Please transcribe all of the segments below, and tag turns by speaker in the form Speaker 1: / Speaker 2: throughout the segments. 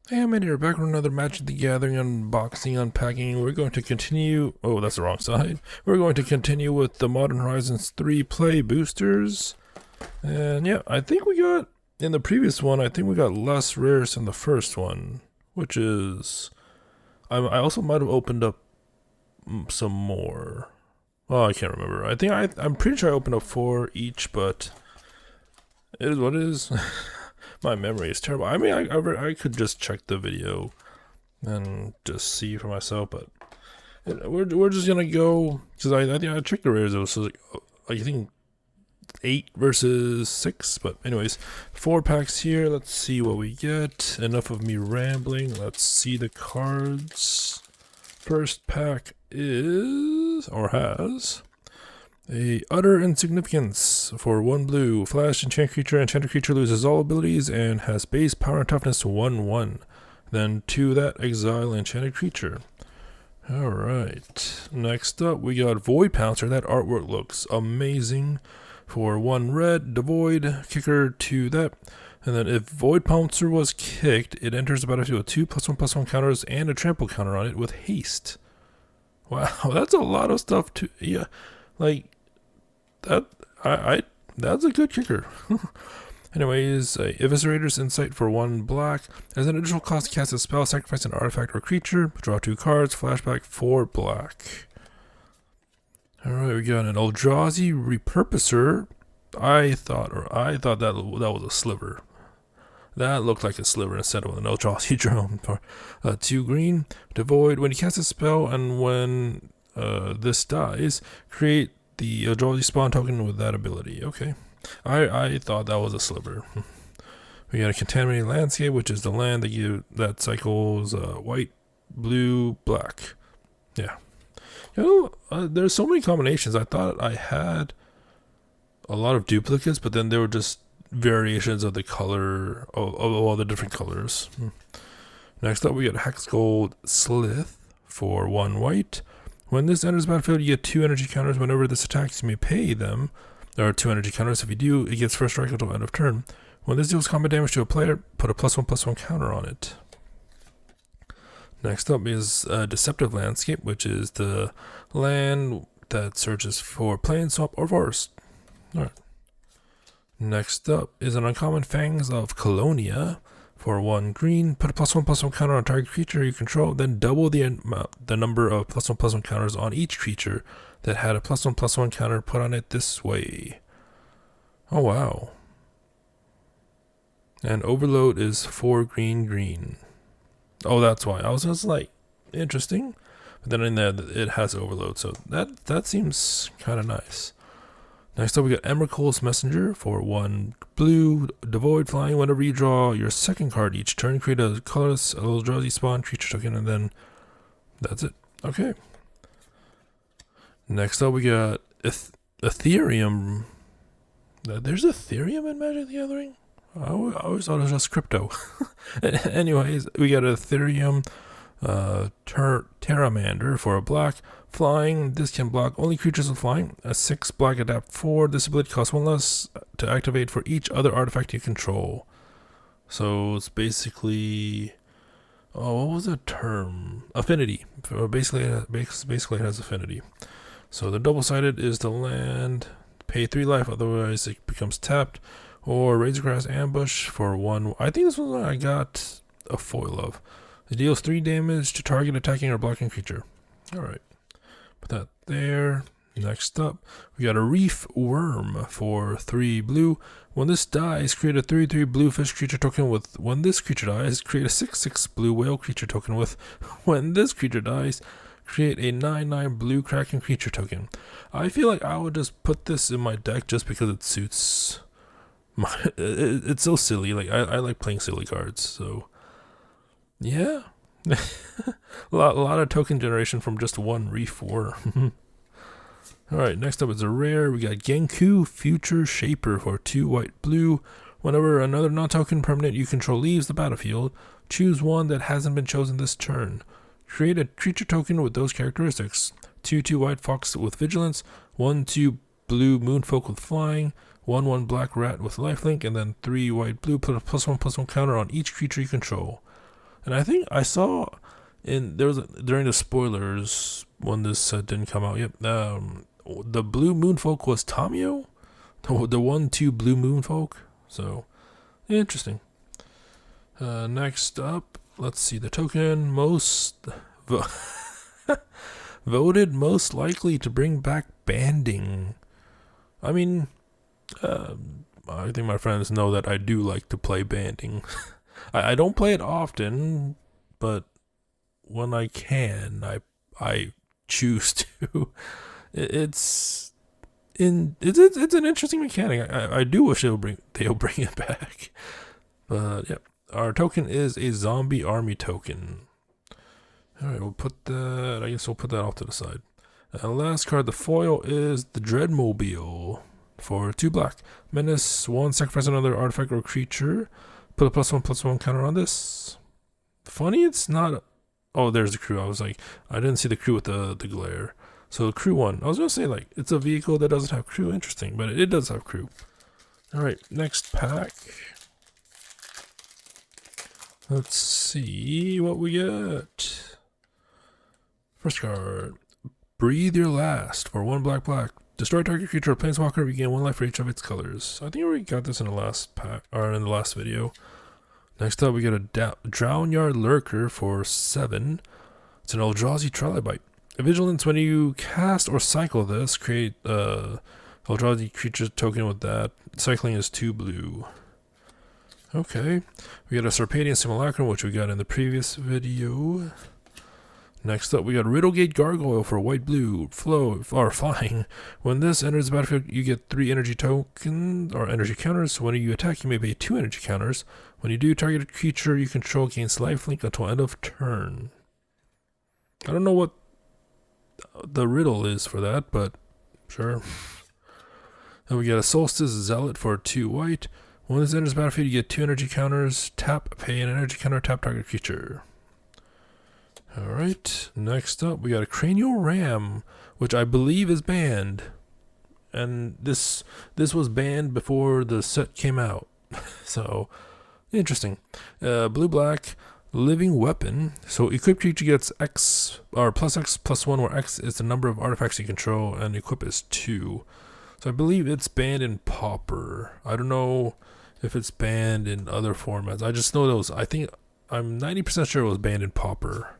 Speaker 1: Hey, I'm Andy. We're back with another Magic the Gathering unboxing, unpacking. We're going to continue. Oh, that's the wrong side. We're going to continue with the Modern Horizons 3 play boosters. And yeah, I think we got, in the previous one, I think we got less rares than the first one, which is. I also might have opened up some more. Oh, I can't remember. I'm pretty sure I opened up 4 each, but it is what it is. My memory is terrible. I mean, I could just check the video and just see for myself, but we're just gonna go because I think I checked the rares. It was like, I think 8 versus 6, but anyways, 4 packs here. Let's see what we get. Enough of me rambling. Let's see the cards. First pack is or has a utter insignificance for 1 blue. Flash enchant creature. Enchanted creature loses all abilities and has base power and toughness 1/1. Then to that exile enchanted creature. Alright. Next up we got Void Pouncer. That artwork looks amazing. For 1 red, devoid, kicker to that. And then if Void Pouncer was kicked, it enters the battlefield with 2+1/+1 counters and a trample counter on it with haste. Wow, that's a lot of stuff to like that that's a good kicker. Anyways, Eviscerator's Insight for 1 black. As an additional cost to cast a spell, sacrifice an artifact or creature, draw 2 cards, flashback 4 black. Alright, we got an Eldrazi Repurposer. I thought that was a sliver. That looked like a sliver instead of an Eldrazi drone. For 2 green, devoid. When you cast a spell and when this dies, create the Eldrazi spawn token with that ability. Okay. I thought that was a sliver. We got a Contaminated Landscape, which is the land that cycles white, blue, black. Yeah. There's so many combinations. I thought I had a lot of duplicates, but then there were just variations of the color of all the different colors. Next up, we got Hexgold Slith for 1 white. When this enters the battlefield, you get 2 energy counters. Whenever this attacks, you may pay them. There are 2 energy counters. If you do, it gets first strike until end of turn. When this deals combat damage to a player, put a +1/+1 counter on it. Next up is Deceptive Landscape, which is the land that searches for plain, swamp, or forest. Alright. Next up is an uncommon Fangs of Colonia for 1 green. Put a +1/+1 counter on target creature you control, then double the number of +1/+1 counters on each creature that had a +1/+1 counter put on it this way. Oh wow. And Overload is 4 green. Oh, that's why. I was just like, interesting. But then in there, it has Overload, so that seems kind of nice. Next up, we got Emrakul's Messenger for 1 blue, devoid flying. Whenever you draw your second card each turn, create a colorless Eldrazi spawn creature token, and then that's it. Okay. Next up, we got Ethereum. There's Ethereum in Magic the Gathering? I always thought it was just crypto. Anyways, we got Ethereum Terramander for a black. Flying, this can block only creatures with flying. A 6 black adapt 4. This ability costs 1 less to activate for each other artifact you control. So it's basically, what was the term? Affinity. Basically it has affinity. So the double-sided is the land. Pay 3 life, otherwise it becomes tapped. Or Razorgrass Ambush for 1. I think this one I got a foil of. It deals 3 damage to target attacking or blocking creature. Alright. Put that there. Next up, we got a Reef Worm for 3 blue. When this dies, create a 3/3 blue fish creature token with. When this creature dies, create a 6/6 blue whale creature token with. When this creature dies, create a 9/9 blue kraken creature token. I feel like I would just put this in my deck just because it suits. It's so silly. Like I like playing silly cards. So yeah. a lot of token generation from just 1 Reef Worm. Alright, next up is a rare. We got Genku Future Shaper for 2 white blue. Whenever another non-token permanent you control leaves the battlefield, choose one that hasn't been chosen this turn. Create a creature token with those characteristics. 2/2 white fox with vigilance, 1/2 blue moonfolk with flying, 1/1 black rat with lifelink, and then 3 white blue. Put a +1/+1 counter on each creature you control. And I think I saw during the spoilers when this set didn't come out. Yep. The blue moon folk was Tamio, the 1/2 blue moon folk. So interesting. Next up, let's see the token voted most likely to bring back banding. I mean, I think my friends know that I do like to play banding. I don't play it often, but when I can, I choose to. It's an interesting mechanic. I do wish they'll bring it back. But yeah, our token is a zombie army token. All right, we'll put that. I guess we'll put that off to the side. Last card, the foil is the Dreadmobile for 2 black. Menace 1, sacrifice another artifact or creature. Put a +1/+1 counter on this. Funny, it's not. Oh, there's the crew. I was like, I didn't see the crew with the glare. So crew 1. I was gonna say like it's a vehicle that doesn't have crew. Interesting, but it does have crew. All right, next pack. Let's see what we get. First card, Breathe Your Last for 1 black. Destroy target creature or planeswalker, regain 1 life for each of its colors. I think we already got this in the last pack, or in the last video. Next up, we get a Drownyard Lurker for 7. It's an Eldrazi Trilobite. A vigilance, when you cast or cycle this, create Eldrazi creature token with that. Cycling is 2 blue. Okay, we got a Sarpadian Simulacrum, which we got in the previous video. Next up, we got Riddlegate Gargoyle for white-blue, flying. When this enters the battlefield, you get 3 energy tokens, or energy counters. When you attack, you may pay 2 energy counters. When you do, targeted creature you control gains lifelink until end of turn. I don't know what the riddle is for that, but sure. Then we got a Solstice Zealot for 2 white. When this enters the battlefield, you get 2 energy counters. Tap, pay an energy counter, tap target creature. Alright, next up we got a Cranial Ram, which I believe is banned. And this was banned before the set came out. So, interesting. Blue-black, Living Weapon. So equipped creature gets X, or +X+1, where X is the number of artifacts you control, and equip is 2. So I believe it's banned in Pauper. I don't know if it's banned in other formats. I just know those. I'm 90% sure it was banned in Pauper.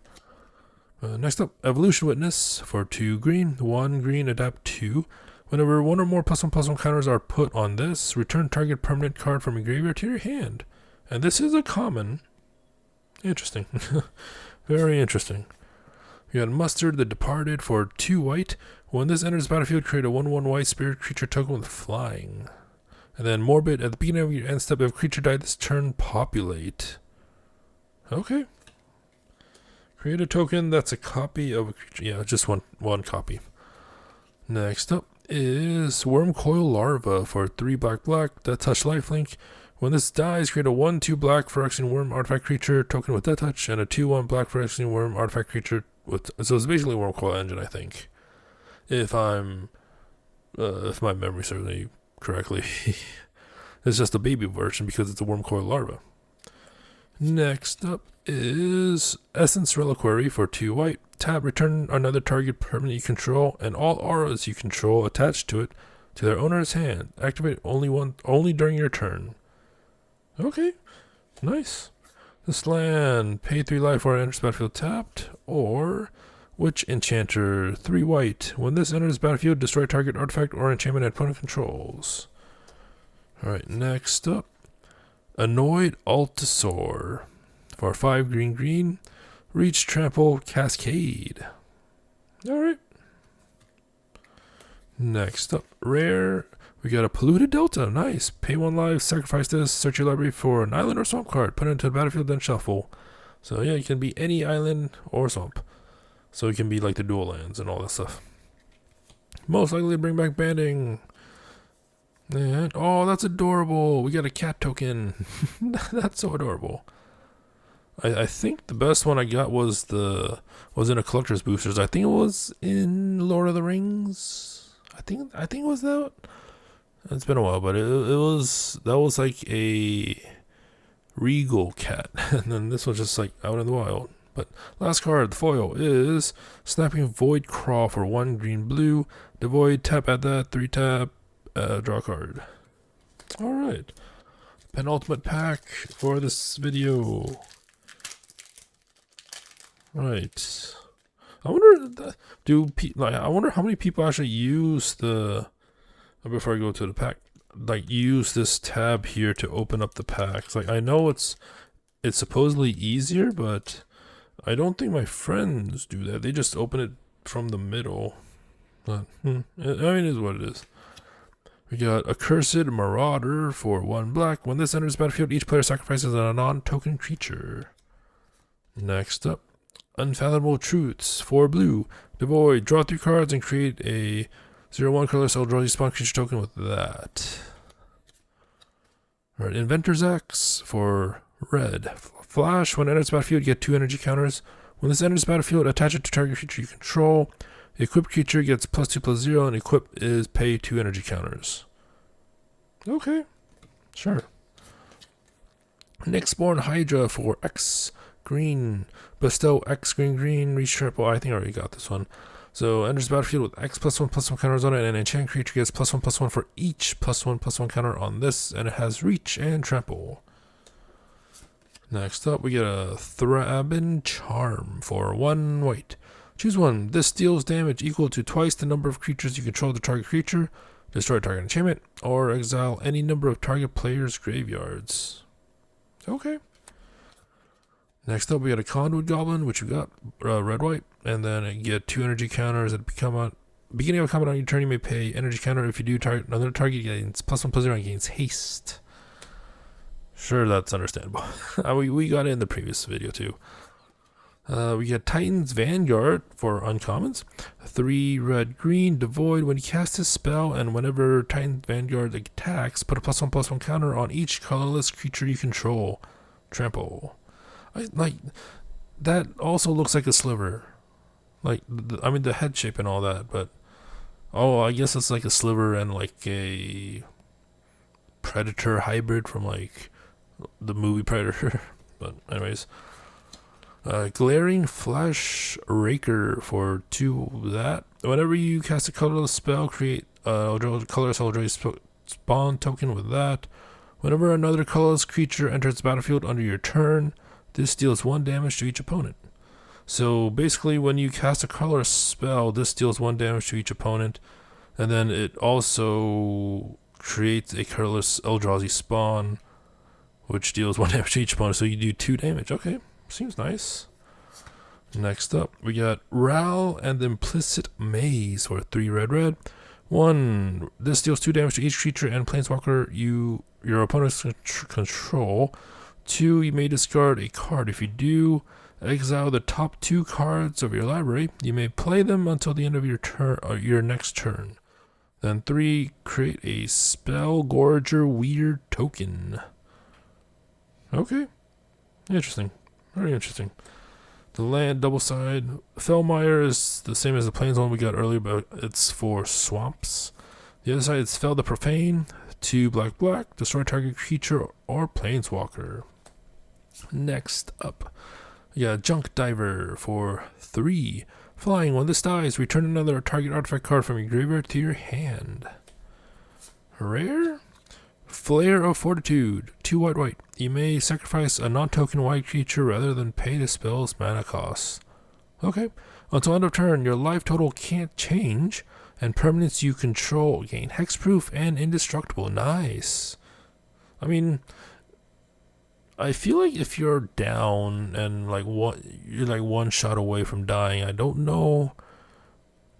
Speaker 1: Next up, Evolution Witness for 2 green, 1 green, adapt 2. Whenever 1 or more +1/+1 counters are put on this, return target permanent card from your graveyard to your hand. And this is a common. Interesting. Very interesting. We got Mustard the Departed for 2 white. When this enters the battlefield, create a 1/1 white spirit creature token with flying. And then Morbid, at the beginning of your end step, if a creature died this turn, populate. Okay. Create a token that's a copy of a creature. Yeah, just one copy. Next up is Wormcoil Larva for 3 black. Death Touch lifelink. When this dies, create a 1/2 black Phyrexian Worm artifact creature token with Death Touch and a 2/1 black Phyrexian Worm artifact creature with. So it's basically Wormcoil Engine, I think. If my memory serves me correctly. It's just a baby version because it's a Wormcoil Larva. Next up is Essence Reliquary for 2 white. Tap, return another target permanent you control and all auras you control attached to it to their owner's hand. Activate only during your turn. Okay, nice. This land, pay 3 life or enters battlefield tapped, or Witch Enchanter, 3 white. When this enters battlefield, destroy target artifact or enchantment that opponent controls. Alright, next up, Annoyed Altasaur for 5 green. Reach, Trample, Cascade. Alright. Next up, rare. We got a Polluted Delta. Nice. Pay 1 life, sacrifice this, search your library for an island or swamp card, put it into the battlefield, then shuffle. So yeah, it can be any island or swamp. So it can be like the dual lands and all that stuff. Most likely bring back banding. And, oh, that's adorable. We got a cat token. That's so adorable. I think the best one I got was in a collector's boosters. I think it was in Lord of the Rings. I think it was that. It's been a while, but that was like a Regal Cat. And then this one's just like out in the wild. But last card, the foil, is Snapping Void Craw for 1 green blue. Devoid, tap at that, 3 tap, draw a card. Alright. Penultimate pack for this video. Right. I wonder, I wonder how many people actually use the, before I go to the pack, like use this tab here to open up the packs. Like I know it's supposedly easier, but I don't think my friends do that. They just open it from the middle. But I mean, it is what it is. We got Accursed Marauder for 1 black. When this enters the battlefield, each player sacrifices a non-token creature. Next up, Unfathomable Truths for blue. Devoid, draw 3 cards and create a 0/1 colorless Eldrazi spawn creature token with that. Alright, Inventor's Axe for red. Flash, when it enters the battlefield, you get 2 energy counters. When this enters the battlefield, attach it to target creature you control. The equipped creature gets +2/+0, and equip is pay 2 energy counters. Okay, sure. Nyxborn Hydra for X green. Bestow X green, reach triple. I think I already got this one. So enters the battlefield with X +1/+1 counters on it, and an enchant creature gets +1/+1 for each +1/+1 counter on this, and it has reach and trample. Next up, we get a Thrabin Charm for 1 white. Choose one. This deals damage equal to twice the number of creatures you control the target creature, destroy target enchantment, or exile any number of target players' graveyards. Okay. Next up, we got a Conduit Goblin, which we got red-white, and then you get 2 energy counters at beginning of a combat on your turn. You may pay energy counter. If you do, another target gains +1/+0 and gains haste. Sure, that's understandable. we got it in the previous video too. We get Titan's Vanguard for uncommons. 3 red-green, devoid. When you cast a spell and whenever Titan's Vanguard attacks, put a +1/+1 counter on each colorless creature you control. Trample. That also looks like a sliver. I mean the head shape and all that, but I guess it's like a sliver and like a Predator hybrid from like the movie Predator. But anyways. Glaring Flash Raker for 2 that. Whenever you cast a colorless spell, create a colorless Eldrazi spawn token with that. Whenever another colorless creature enters the battlefield under your turn, this deals 1 damage to each opponent. So basically when you cast a colorless spell, this deals 1 damage to each opponent, and then it also creates a colorless Eldrazi spawn, which deals 1 damage to each opponent, so you do 2 damage. Okay. Seems nice. Next up, we got Ral and the Implicit Maze for 3 red. 1. This deals 2 damage to each creature and planeswalker your opponents control. 2. You may discard a card. If you do, exile the top 2 cards of your library. You may play them until the end of your turn, your next turn. Then 3. Create a Spell Gorger Weird token. Okay. Interesting. Very interesting. The land double side. Fellmire is the same as the plains one we got earlier, but it's for swamps. The other side is Fell the Profane. 2 black. Destroy target creature or planeswalker. Next up, we got Junk Diver for 3. Flying. When this dies, return another target artifact card from your graveyard to your hand. Rare? Flare of Fortitude, 2 white. You may sacrifice a non-token white creature rather than pay the spell's mana cost. Okay. Until end of turn, your life total can't change, and permanents you control gain hexproof and indestructible. Nice. I mean, I feel like if you're down and you're like 1 shot away from dying, I don't know.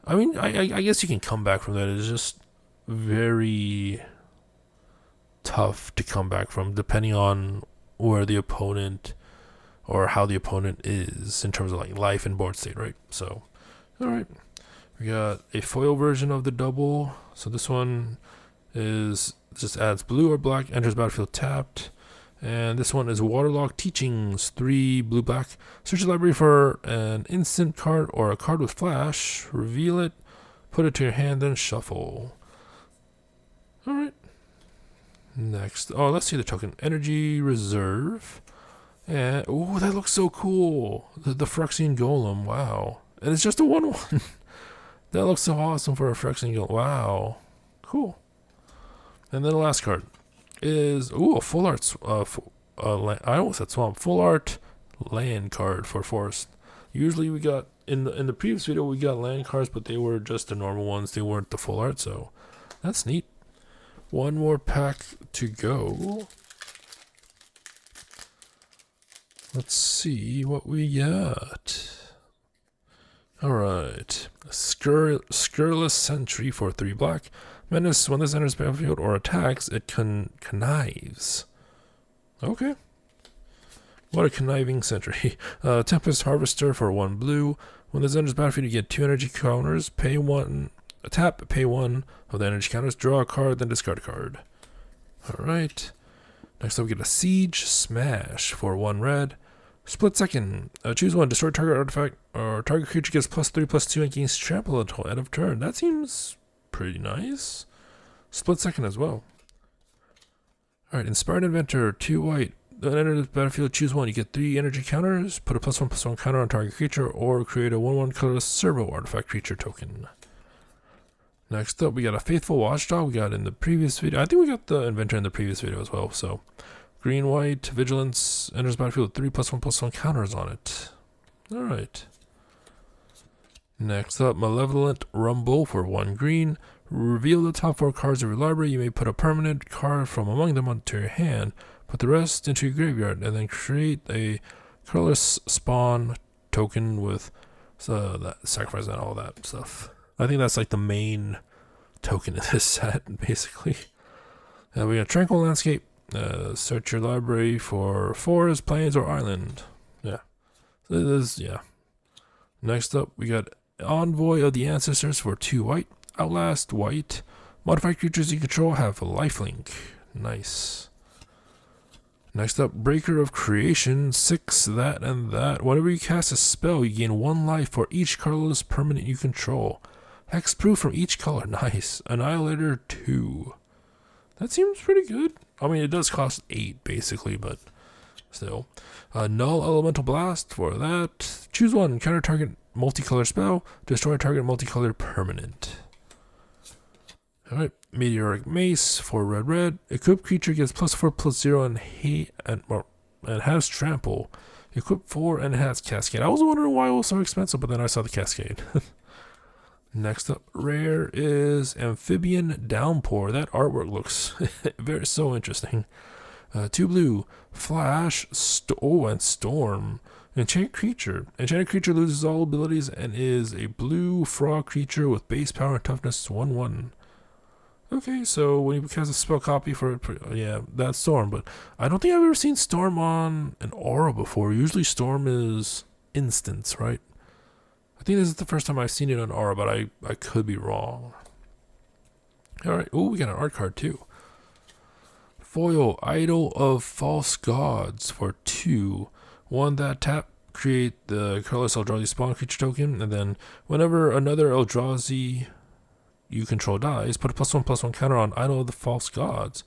Speaker 1: I mean, I guess you can come back from that. It's just very tough to come back from, depending on where the opponent or how the opponent is in terms of like life and board state, right? So, all right, we got a foil version of the double. So this one is just adds blue or black, enters battlefield tapped, and this one is Waterlogged Teachings, 3 blue. Search your library for an instant card or a card with flash, reveal it, put it to your hand, then shuffle. All right. Next, oh, let's see the token. Energy Reserve. And, oh, that looks so cool. The Phyrexian Golem, wow. And it's just a 1/1. That looks so awesome for a Phyrexian Golem. Wow. Cool. And then the last card is, ooh, a full art, I almost said swamp. Full art land card for forest. Usually we got, in the previous video, we got land cards, but they were just the normal ones. They weren't the full art, so that's neat. One more pack to go. Let's see what we got. Alright. Scurrilous Sentry for 3 black. Menace, when this enters the battlefield or attacks, it connives. Okay. What a conniving sentry. Tempest Harvester for 1 blue. When this enters the battlefield, you get 2 energy counters. Pay 1. Tap, pay 1 of the energy counters. Draw a card, then discard a card. Alright. Next up, we get a Siege Smash for 1 red. Split second. Choose 1. Destroy target artifact or target creature gets +3/+2 and gains trample until end of turn. That seems pretty nice. Split second as well. Alright, Inspired Inventor, 2 white. Then enter the battlefield, choose 1. You get 3 energy counters. Put a +1/+1 counter on target creature or create a 1/1 colorless servo artifact creature token. Next up, we got a Faithful Watchdog. We got in the previous video. I think we got the Inventor in the previous video as well. So, green, white, Vigilance, enters battlefield with 3 +1/+1 counters on it. Alright. Next up, Malevolent Rumble for 1 green. Reveal the top 4 cards of your library. You may put a permanent card from among them onto your hand. Put the rest into your graveyard, and then create a colorless spawn token with that sacrifice and all that stuff. I think that's like the main token in this set, basically. We got Tranquil Landscape. Search your library for forest, plains, or island. Yeah. So this, yeah. Next up, we got Envoy of the Ancestors for 2 white. Outlast, white. Modified creatures you control have a lifelink. Nice. Next up, Breaker of Creation, 6 that and that. Whenever you cast a spell, you gain 1 life for each colorless permanent you control. Hexproof from each color, nice. Annihilator 2. That seems pretty good. I mean, it does cost 8 basically, but still. Null Elemental Blast for that. Choose 1, counter target multicolor spell, destroy target multicolored permanent. Alright, Meteoric Mace for red. Equipped creature gets +4/+0 and has trample. Equip 4 and has Cascade. I was wondering why it was so expensive, but then I saw the Cascade. Next up, rare is Amphibian Downpour. That artwork looks so interesting. 2 blue, Flash, and Storm. Enchanted creature. Enchanted creature loses all abilities and is a blue frog creature with base power and toughness 1/1. Okay, so when you cast a spell copy for yeah, that's Storm, but I don't think I've ever seen Storm on an aura before. Usually Storm is instants, right? I think this is the first time I've seen it on aura, but I could be wrong. Alright, oh, we got an art card too. Foil, Idol of False Gods for 2. 1 that tap, create the colorless Eldrazi spawn creature token, and then whenever another Eldrazi you control dies, put a +1/+1 counter on Idol of the False Gods.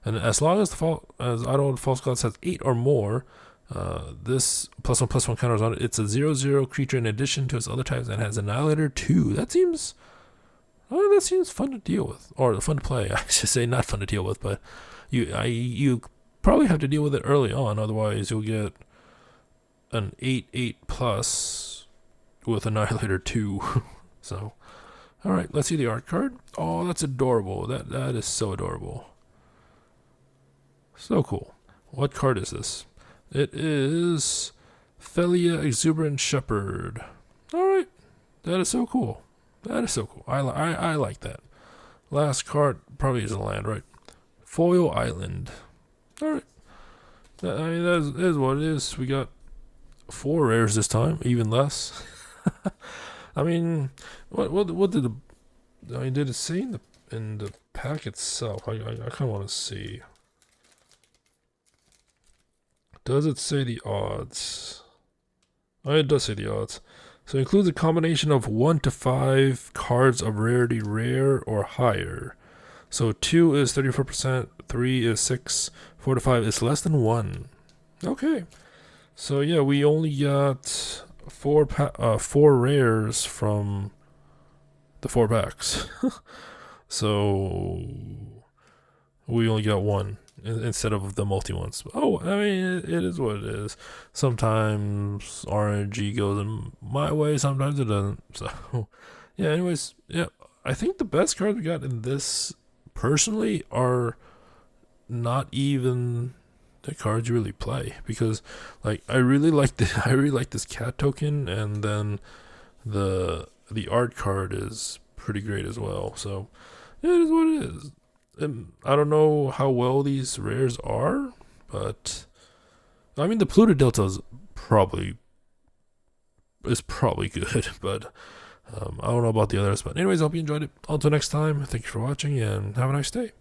Speaker 1: And as long as Idol of the False Gods has 8 or more, this +1/+1 counters on it. It's a 0/0 creature in addition to its other types and has Annihilator 2. That seems fun to deal with, or fun to play. I should say, not fun to deal with, but you probably have to deal with it early on. Otherwise, you'll get an 8/8+ with Annihilator 2. So, all right, let's see the art card. Oh, that's adorable. That is so adorable. So cool. What card is this? It is Felia Exuberant Shepherd. Alright. That is so cool. That is so cool. I like that. Last card probably isn't land, right? Foil Island. Alright. I mean, that is what it is. We got 4 rares this time, even less. I mean, what did did it say in the pack itself? I kind of want to see. Does it say the odds? Oh, it does say the odds. So it includes a combination of 1 to 5 cards of rarity rare or higher. So 2 is 34%, 3 is 6, 4 to 5 is less than 1. Okay. So yeah, we only got four rares from the 4 packs. So we only got one instead of the multi ones. Oh, I mean, it is what it is. Sometimes RNG goes in my way, sometimes it doesn't. So yeah, anyways, yeah, I think the best cards we got in this personally are not even the cards you really play, because like I really like this cat token, and then the art card is pretty great as well. So yeah, it is what it is. I don't know how well these rares are, but I mean the Pluto Delta is probably good, but I don't know about the others. But anyways, I hope you enjoyed it. Until next time, thank you for watching and have a nice day.